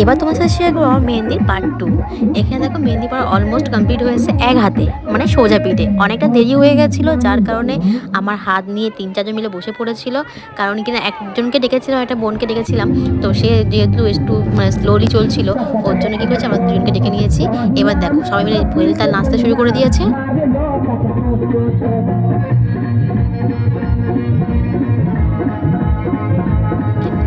এবার তোমার সাথে শেয়ার করবো আমার মেহেন্দির পার্ট 2। এখানে দেখো মেহেন্দি পড়া অলমোস্ট কমপ্লিট হয়েছে এক হাতে, মানে সোজা পিঠে। অনেকটা দেরি হয়ে গেছিলো, যার কারণে আমার হাত নিয়ে 3-4 জন মিলে বসে পড়েছিল। কারণ কিনা একজনকে ডেকেছিলাম, একটা বোনকে ডেকেছিলাম, তো সে যেহেতু একটু মানে স্লোলি চলছিল, ওর জন্য কী করেছে আমরা দুজনকে ডেকে নিয়েছি। এবার দেখো সবাই মিলে ভুয়েলতাল নাচতে শুরু করে দিয়েছে।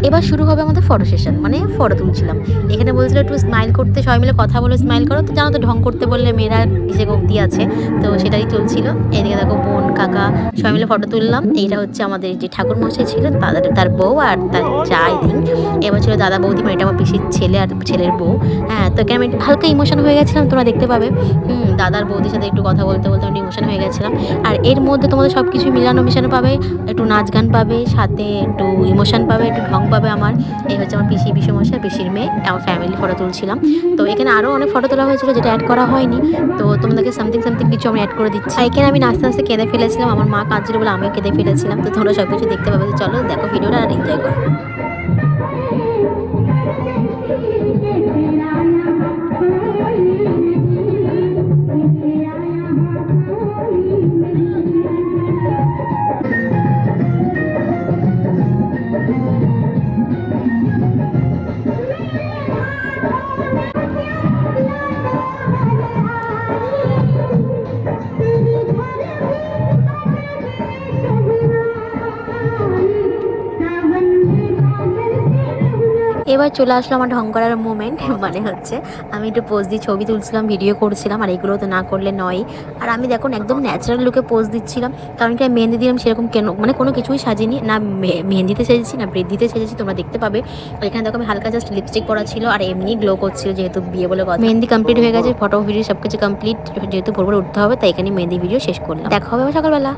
এবার শুরু হবে আমাদের ফটো সেশন, মানে ফটো তুলছিলাম। এখানে বলছিল একটু স্মাইল করতে, সবাই মিলে কথা বলে স্মাইল করো। তো জানো তো ঢং করতে বললে মেয়েরা কিসে কমতি আছে, তো সেটাই চলছিল। এদিকে দেখো বোন কাকা সবাই মিলে ফটো তুললাম। এইটা হচ্ছে আমাদের যে ঠাকুর মশাই ছিল তার বউ আর তার যা আই থিঙ্ক। এবার ছিল দাদা বৌদি, মানে এটা আমার পিসির ছেলে আর ছেলের বউ। হ্যাঁ, তো এখানে আমি হালকা ইমোশন হয়ে গেছিলাম, তোমরা দেখতে পাবে। দাদার বৌদির সাথে একটু কথা বলতে বলতে আমি ইমোশন হয়ে গেছিলাম। আর এর মধ্যে তোমাদের সব কিছু মিলানো মিশানো পাবে, একটু নাচ গান পাবে, সাথে একটু ইমোশন পাবে, একটু ঢং পাবে আমার। এই হচ্ছে আমার পিসি, পিসেমশাই, পিসির মেয়ে, আমার ফ্যামিলি ফটো তুলছিলাম। তো এখানে আরও অনেক ফটো তোলা হয়েছিল যেটা অ্যাড করা হয়নি। তো তোমাদেরকে সামথিং সামথিং কিছু আমি অ্যাড করে দিচ্ছি। আর এখানে আমি নাচতে নাচতে কেঁদে ফেলেছিলাম, আমার মা কাঁদছিল বলে আমিও কেঁদে ফেলেছিলাম। তো তোমরা সব কিছু দেখতে পাবে। তো চলো দেখো ভিডিওটা আর এনজয় করো। এবার চলে আসলো আমার ঢং করার মোমেন্ট। মানে হচ্ছে আমি একটু পোজ দিয়ে ছবি তুলছিলাম, ভিডিও করছিলাম, আর এগুলো তো না করলে নয়। আর আমি দেখুন একদম ন্যাচারাল লুকে পোজ দিচ্ছিলাম, কারণ কি আমি মেহেন্দি দিলাম সেরকম কেন, মানে কোনো কিছুই সাজিনি, না মেহেন্দিতে সেজেছি না বৃদ্ধিতে সেজেছি, তোমরা দেখতে পাবে। আর এখানে দেখো আমি হালকা জাস্ট লিপস্টিক পরা ছিল, আর এমনি গ্লো করছিল, যেহেতু বিয়ে বলে কথা। মেহেন্দি কমপ্লিট হয়ে গেছে, ফটো ভিডিও সব কিছু কমপ্লিট, যেহেতু ভোর ভোর উঠতে হবে, তাই এখানে মেহেন্দি ভিডিও শেষ করলাম। দেখা হবে সকালবেলা।